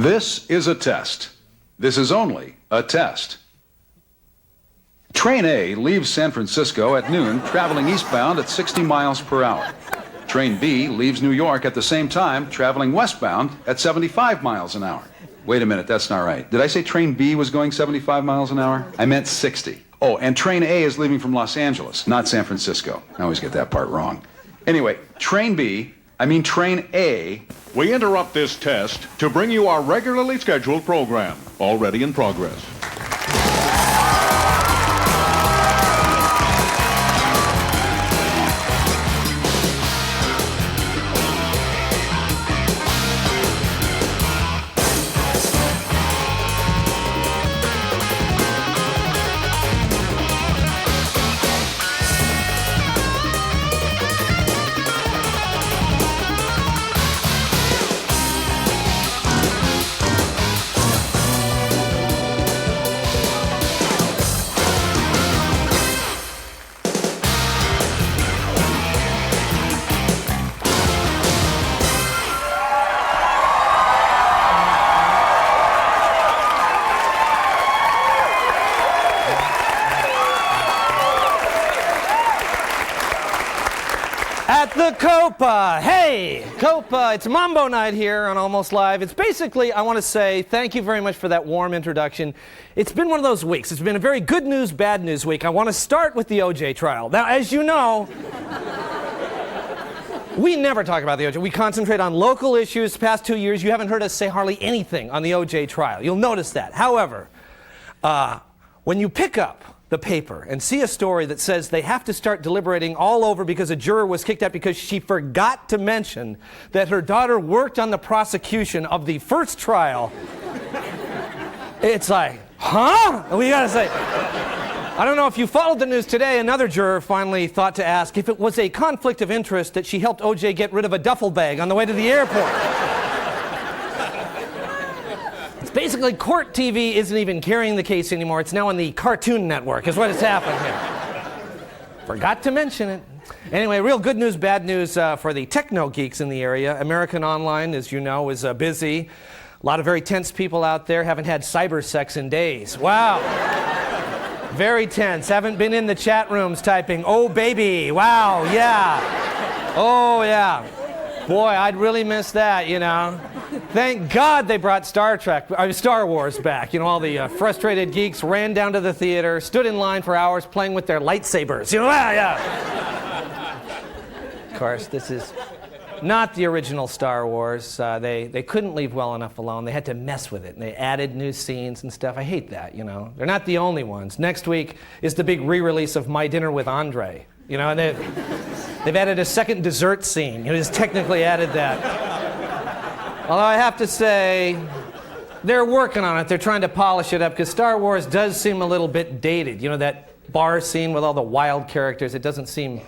This is a test. This is only a test. Train A leaves San Francisco at noon, traveling eastbound at 60 miles per hour. Train B leaves New York at the same time, traveling westbound at 75 miles an hour. Wait a minute, that's not right. Did I say Train B was going 75 miles an hour? I meant 60. Oh, and Train A is leaving from Los Angeles, not San Francisco. I always get that part wrong. Anyway, Train A. We interrupt this test to bring you our regularly scheduled program, already in progress. The Copa. Hey, Copa, it's Mambo Night here on Almost Live. It's basically, I want to say thank you very much for that warm introduction. It's been one of those weeks. It's been a very good news, bad news week. I want to start with the OJ trial. Now, as you know, we never talk about the OJ. We concentrate on local issues. The past 2 years, you haven't heard us say hardly anything on the OJ trial. You'll notice that. However, when you pick up the paper and see a story that says they have to start deliberating all over because a juror was kicked out because she forgot to mention that her daughter worked on the prosecution of the first trial, it's like, huh? We gotta say, I don't know if you followed the news today, another juror finally thought to ask if it was a conflict of interest that she helped OJ get rid of a duffel bag on the way to the airport. Basically, court TV isn't even carrying the case anymore. It's now on the Cartoon Network, is what has happened here. Forgot to mention it. Anyway, real good news, bad news for the techno geeks in the area. American Online, as you know, is busy. A lot of very tense people out there. Haven't had cyber sex in days. Wow. Very tense. Haven't been in the chat rooms typing, oh, baby. Wow, yeah. Oh, yeah. Boy, I'd really miss that, you know. Thank God they brought Star Wars back. You know, all the frustrated geeks ran down to the theater, stood in line for hours playing with their lightsabers. You know, yeah. Of course, this is not the original Star Wars. They couldn't leave well enough alone. They had to mess with it, and they added new scenes and stuff. I hate that, you know. They're not the only ones. Next week is the big re-release of My Dinner with Andre. You know, and they've added a second dessert scene. You know, just technically added that. Although I have to say, they're working on it. They're trying to polish it up because Star Wars does seem a little bit dated. You know, that bar scene with all the wild characters, it doesn't seem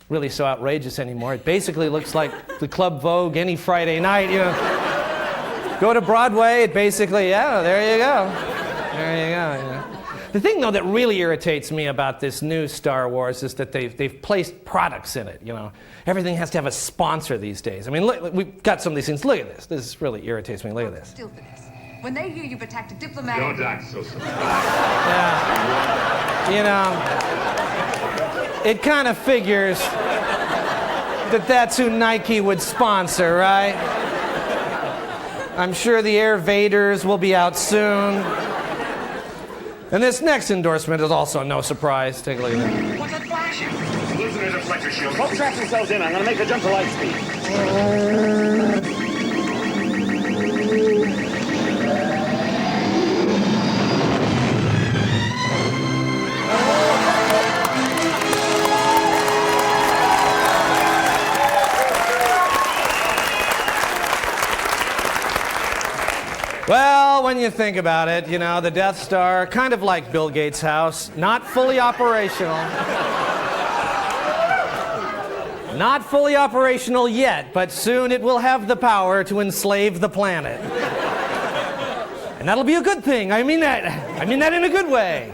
really so outrageous anymore. It basically looks like the Club Vogue any Friday night, you know. Go to Broadway, it basically, yeah, there you go. There you go, you know. The thing, though, that really irritates me about this new Star Wars is that they've placed products in it, you know. Everything has to have a sponsor these days. I mean, look, we've got some of these things. Look at this. This really irritates me. Look at this. Still for this. When they hear you've attacked a diplomatic... Don't act so surprised. Yeah. You know, it kind of figures that that's who Nike would sponsor, right? I'm sure the Air Vaders will be out soon. And this next endorsement is also no surprise. Take a look at it. What's that flashing? Losing his reflector shield. Folks, traps themselves in. I'm going to make the jump to light speed. Well, when you think about it, you know, the Death Star, kind of like Bill Gates' house, not fully operational. Not fully operational yet, but soon it will have the power to enslave the planet. And that'll be a good thing. I mean that in a good way.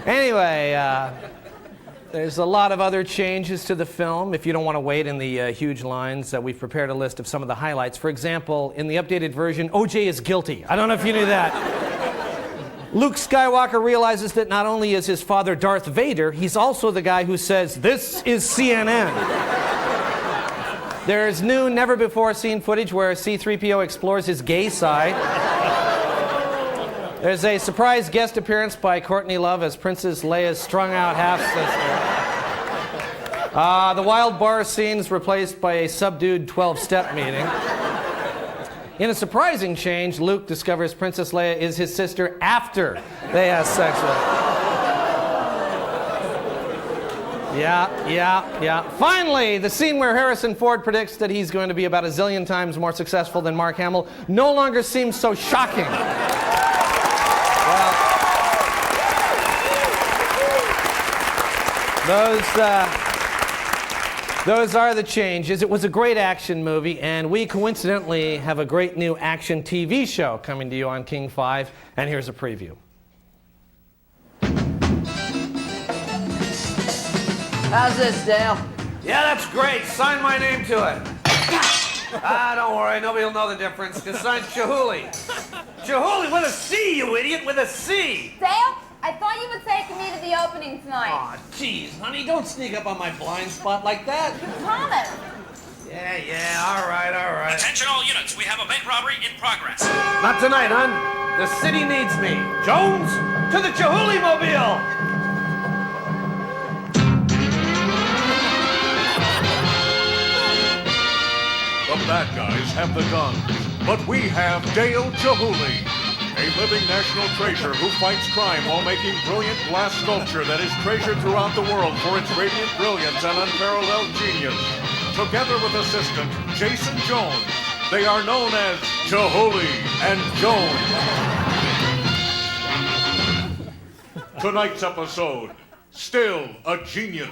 Anyway, There's a lot of other changes to the film. If you don't want to wait in the huge lines, we've prepared a list of some of the highlights. For example, in the updated version, OJ is guilty. I don't know if you knew that. Luke Skywalker realizes that not only is his father Darth Vader, he's also the guy who says, "This is CNN." There's new, never-before-seen footage where C-3PO explores his gay side. There's a surprise guest appearance by Courtney Love as Princess Leia's strung-out half-sister. The wild bar scene is replaced by a subdued 12-step meeting. In a surprising change, Luke discovers Princess Leia is his sister after they have sex with her. Yeah. Finally, the scene where Harrison Ford predicts that he's going to be about a zillion times more successful than Mark Hamill no longer seems so shocking. Those are the changes. It was a great action movie, and we coincidentally have a great new action TV show coming to you on King 5, and here's a preview. How's this, Dale? Yeah, that's great. Sign my name to it. Don't worry. Nobody will know the difference, because sign's Chihuly. Chihuly with a C, you idiot, with a C. Dale, I thought you would take me to the opening tonight. Aw, jeez, honey, don't sneak up on my blind spot like that. You promised. Yeah, all right. Attention all units, we have a bank robbery in progress. Not tonight, hon. The city needs me. Jones, to the Chihuly mobile. The bad guys have the guns, but we have Dale Chihuly, a living national treasure who fights crime while making brilliant glass sculpture that is treasured throughout the world for its radiant brilliance and unparalleled genius. Together with assistant Jason Jones, they are known as Chihuly and Jones. Tonight's episode, Still a Genius.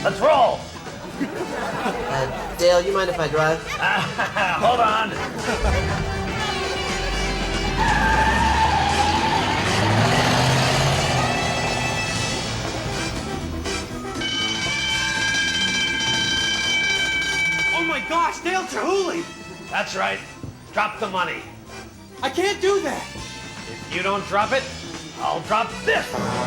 Let's roll. Dale, you mind if I drive? Hold on. Oh my gosh, Dale Chihuly! That's right. Drop the money. I can't do that! If you don't drop it, I'll drop this.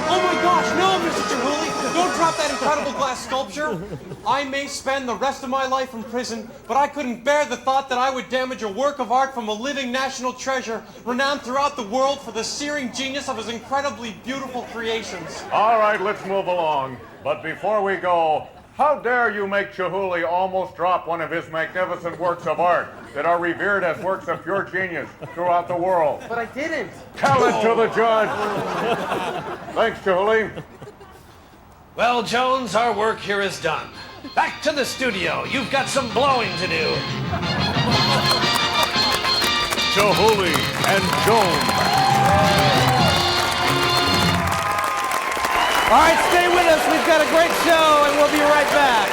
Oh my gosh, no, Mr. Chihuly! Don't drop that incredible glass sculpture! I may spend the rest of my life in prison, but I couldn't bear the thought that I would damage a work of art from a living national treasure, renowned throughout the world for the searing genius of his incredibly beautiful creations. All right, let's move along. But before we go, how dare you make Chihuly almost drop one of his magnificent works of art that are revered as works of pure genius throughout the world? But I didn't. Tell it to the judge. Thanks, Chihuly. Well, Jones, our work here is done. Back to the studio. You've got some blowing to do. Chihuly and Jones. All right, stay with us. We've got a great show, and we'll be right back.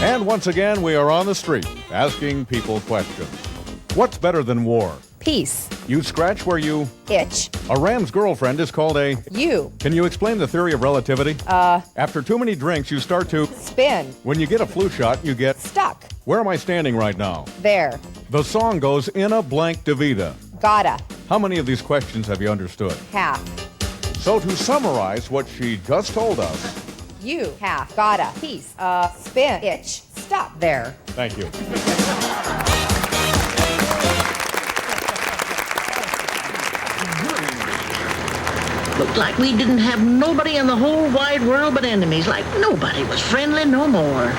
And once again, we are on the street asking people questions. What's better than war? Peace. You scratch where you... Itch. A ram's girlfriend is called a... You. Can you explain the theory of relativity? After too many drinks, you start to... Spin. When you get a flu shot, you get... Stuck. Where am I standing right now? There. The song goes in a blank Davida. Gotta. How many of these questions have you understood? Half. So to summarize what she just told us... You. Half. Gotta. Peace. Spin. Itch. Stuck. There. Thank you. Looked like we didn't have nobody in the whole wide world but enemies, like nobody was friendly no more.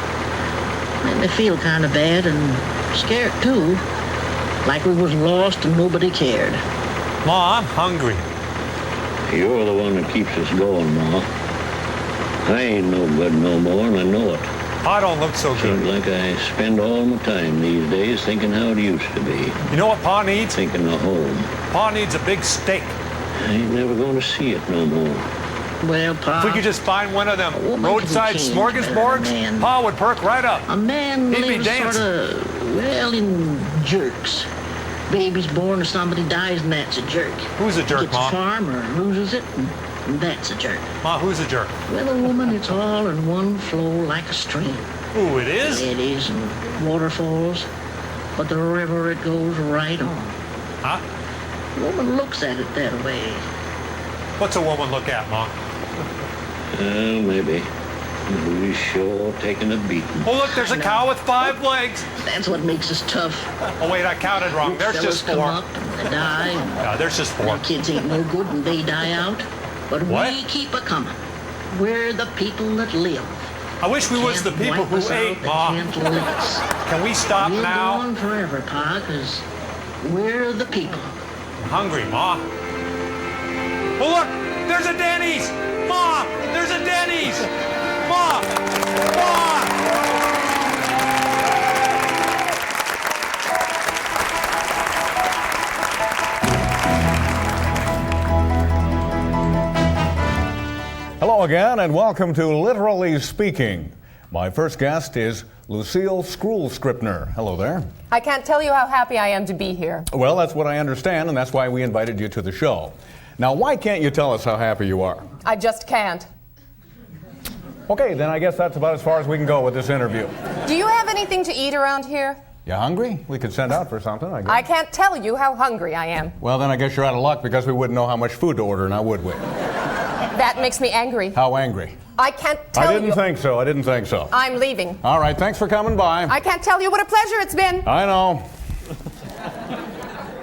Made me feel kind of bad and scared too, like we was lost and nobody cared. Ma, I'm hungry. You're the one that keeps us going, Ma. I ain't no good no more, and I know it. Pa don't look so Seems good. like I spend all my time these days thinking how it used to be. You know what Pa needs? Thinking of home. Pa needs a big steak. I ain't never going to see it no more. Well, Pa... If we could just find one of them woman roadside can change smorgasbords, a man. Pa would perk right up. A man He'd be lives dancing. sort of, well, in jerks. Baby's born or somebody dies, and that's a jerk. Who's a jerk, Gets Ma? a farm or loses it, and that's a jerk. Ma, who's a jerk? Well, a woman, it's all in one flow like a stream. Ooh, it is? It is, and waterfalls, but the river, it goes right on. Huh? A woman looks at it that way. What's a woman look at, Ma? Maybe. We sure taking a beating. Oh, look, there's a cow with 5 legs. That's what makes us tough. Oh, wait, I counted wrong. There's Fellas just come 4. up and they die. Yeah, there's just 4. Our kids ain't no good and they die out. But What? we keep a-coming. We're the people that live. I wish we was the Can't people wipe who us out, ate, they Ma. can't lick us. Can we stop We'll now? go on forever, Pa, 'cause we're the people. I'm hungry, Ma. Oh, look, there's a Denny's. Ma, there's a Denny's. Ma, Ma. Hello again, and welcome to Literally Speaking. My first guest is Lucille Skrull-Scripner. Hello there. I can't tell you how happy I am to be here. Well, that's what I understand, and that's why we invited you to the show. Now, why can't you tell us how happy you are? I just can't. Okay, then I guess that's about as far as we can go with this interview. Do you have anything to eat around here? You hungry? We could send out for something, I guess. I can't tell you how hungry I am. Well, then I guess you're out of luck because we wouldn't know how much food to order, now would we? That makes me angry. How angry? I can't tell you. I didn't think so. I'm leaving. All right, thanks for coming by. I can't tell you what a pleasure it's been. I know.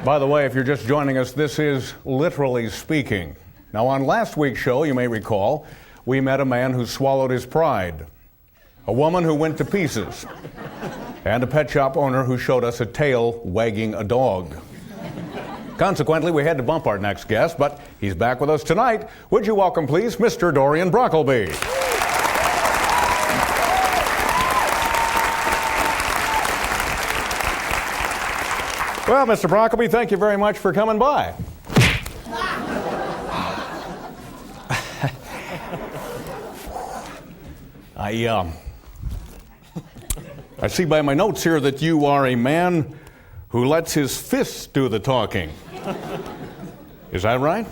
By the way, if you're just joining us, this is Literally Speaking. Now, on last week's show, you may recall, we met a man who swallowed his pride, a woman who went to pieces, and a pet shop owner who showed us a tail wagging a dog. Consequently, we had to bump our next guest, but he's back with us tonight. Would you welcome, please, Mr. Dorian Brockleby. Well, Mr. Brockleby, thank you very much for coming by. I see by my notes here that you are a man who lets his fists do the talking. Is that right?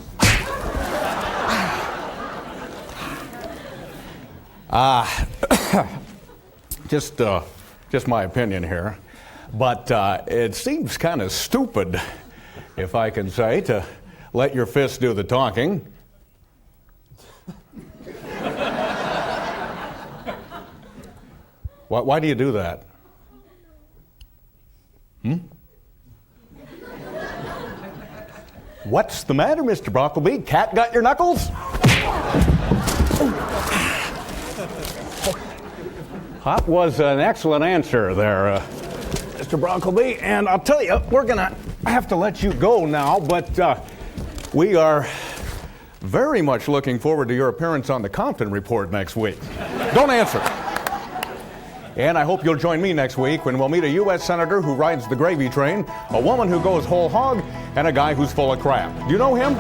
Just my opinion here. But it seems kind of stupid, if I can say, to let your fists do the talking. Why do you do that? What's the matter, Mr. Brockleby? Cat got your knuckles? That was an excellent answer there, Mr. Brockleby. And I'll tell you, we're going to have to let you go now, but we are very much looking forward to your appearance on the Compton Report next week. Don't answer. And I hope you'll join me next week when we'll meet a U.S. Senator who rides the gravy train, a woman who goes whole hog, and a guy who's full of crap. Do you know him?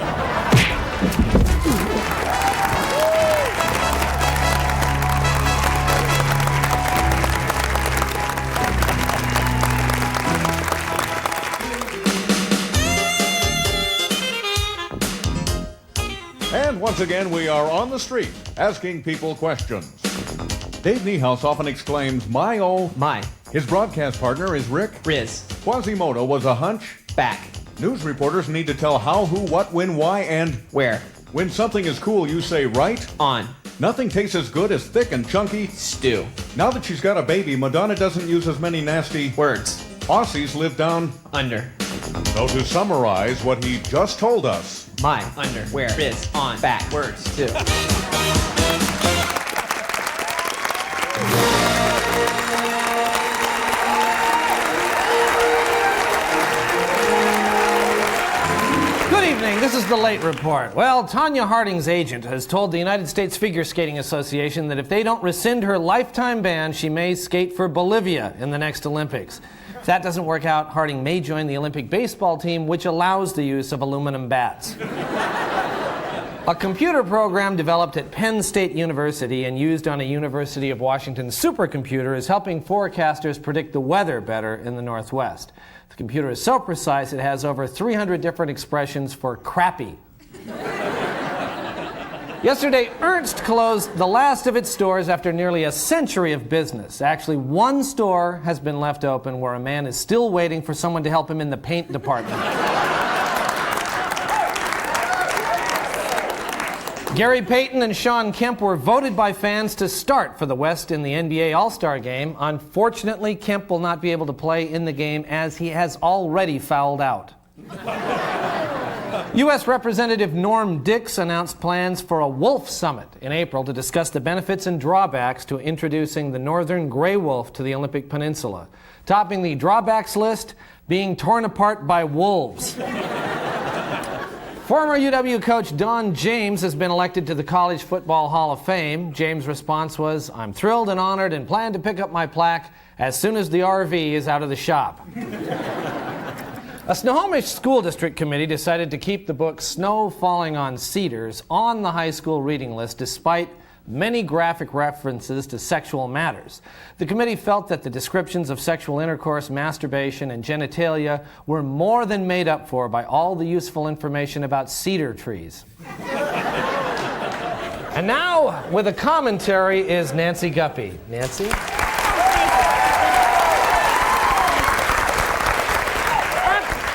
And once again, we are on the street asking people questions. Dave Niehaus often exclaims, "My, oh, my." His broadcast partner is Rick Riz. Quasimodo was a hunch. Back. News reporters need to tell how, who, what, when, why, and where. When something is cool, you say right. On. Nothing tastes as good as thick and chunky stew. Now that she's got a baby, Madonna doesn't use as many nasty words. Aussies live down under. So to summarize what he just told us. My, under, where, Riz, on, back, words, stew. this is the late report. Well, Tanya Harding's agent has told the United States Figure Skating Association that if they don't rescind her lifetime ban, she may skate for Bolivia in the next Olympics. If that doesn't work out, Harding may join the Olympic baseball team, which allows the use of aluminum bats. A computer program developed at Penn State University and used on a University of Washington supercomputer is helping forecasters predict the weather better in the Northwest. The computer is so precise it has over 300 different expressions for crappy. Yesterday, Ernst closed the last of its stores after nearly a century of business. Actually, one store has been left open where a man is still waiting for someone to help him in the paint department. Gary Payton and Sean Kemp were voted by fans to start for the West in the NBA All-Star Game. Unfortunately, Kemp will not be able to play in the game as he has already fouled out. U.S. Representative Norm Dix announced plans for a wolf summit in April to discuss the benefits and drawbacks to introducing the northern gray wolf to the Olympic Peninsula. Topping the drawbacks list, being torn apart by wolves. Former UW coach Don James has been elected to the College Football Hall of Fame. James' response was, "I'm thrilled and honored and plan to pick up my plaque as soon as the RV is out of the shop." A Snohomish School District Committee decided to keep the book Snow Falling on Cedars on the high school reading list despite many graphic references to sexual matters. The committee felt that the descriptions of sexual intercourse, masturbation, and genitalia were more than made up for by all the useful information about cedar trees. And now, with a commentary, is Nancy Guppy. Nancy?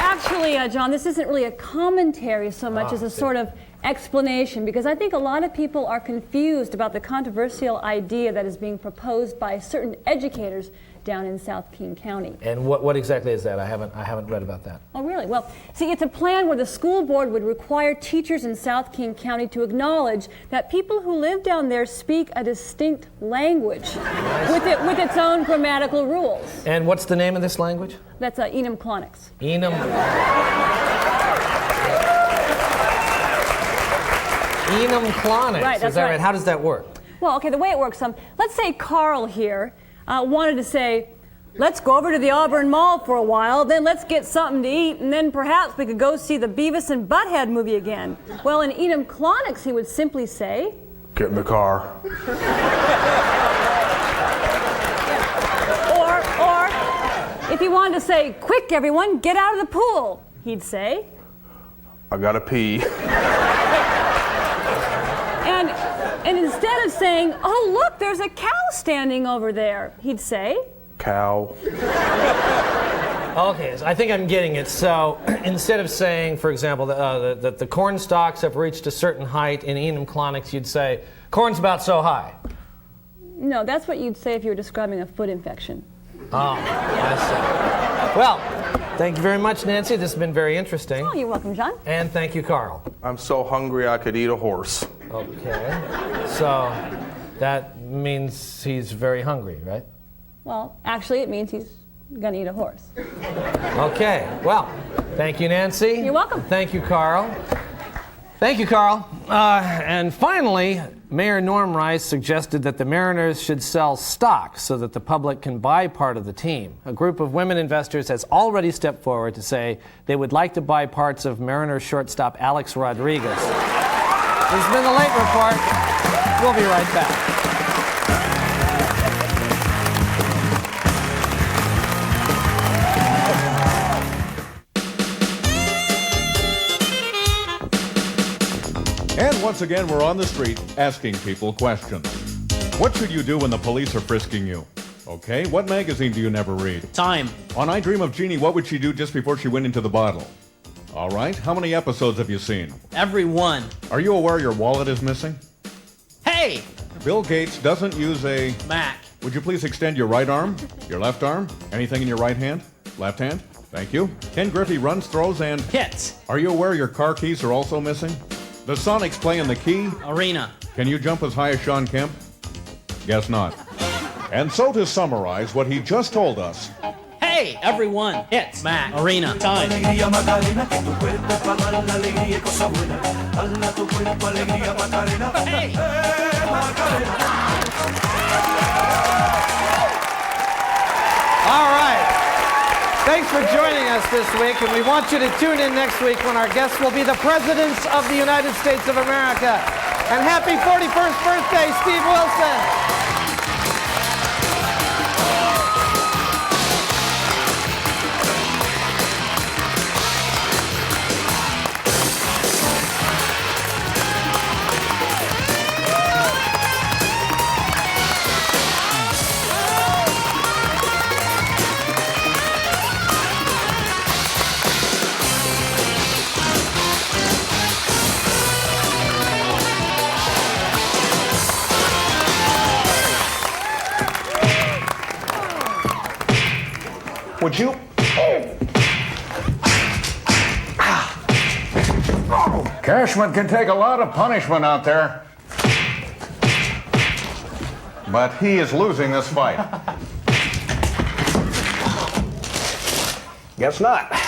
Actually, John, this isn't really a commentary so much as a sort of explanation, because I think a lot of people are confused about the controversial idea that is being proposed by certain educators down in South King County. And what exactly is that? I haven't read about that. Oh, really? Well, see, it's a plan where the school board would require teachers in South King County to acknowledge that people who live down there speak a distinct language with its own grammatical rules. And what's the name of this language? That's Enum Clonics. Enum Clonics. Right, that's is that right. right? How does that work? Well, okay, the way it works, let's say Carl here wanted to say, let's go over to the Auburn Mall for a while, then let's get something to eat, and then perhaps we could go see the Beavis and Butthead movie again. Well, in Enum Clonics, he would simply say, get in the car. Or if he wanted to say, quick everyone, get out of the pool, he'd say, I gotta pee. And instead of saying, oh, look, there's a cow standing over there, he'd say, cow. Okay, so I think I'm getting it. So instead of saying, for example, that the corn stalks have reached a certain height in Enum Clonics, you'd say, corn's about so high. No, that's what you'd say if you were describing a foot infection. Oh, I see. Well, thank you very much, Nancy. This has been very interesting. Oh, you're welcome, John. And thank you, Carl. I'm so hungry I could eat a horse. Okay. So that means he's very hungry, right? Well, actually, it means he's going to eat a horse. Okay. Well, thank you, Nancy. You're welcome. Thank you, Carl. Thank you, Carl. And finally, Mayor Norm Rice suggested that the Mariners should sell stock so that the public can buy part of the team. A group of women investors has already stepped forward to say they would like to buy parts of Mariners shortstop Alex Rodriguez. This has been the Late Report. We'll be right back. And once again, we're on the street asking people questions. What should you do when the police are frisking you? Okay, what magazine do you never read? Time. On I Dream of Jeannie, what would she do just before she went into the bottle? All right, how many episodes have you seen? Every one. Are you aware your wallet is missing? Hey! Bill Gates doesn't use a Mac. Would you please extend your right arm? Your left arm? Anything in your right hand? Left hand? Thank you. Ken Griffey runs, throws, and hits. Are you aware your car keys are also missing? The Sonics play in the Key Arena. Can you jump as high as Sean Kemp? Guess not. And so to summarize what he just told us. Hey! Hey, everyone, it's Mac Arena time. Hey! All right. Thanks for joining us this week, and we want you to tune in next week when our guests will be the presidents of the United States of America. And happy 41st birthday, Steve Wilson. Would you? Cashman can take a lot of punishment out there. But he is losing this fight. Guess not.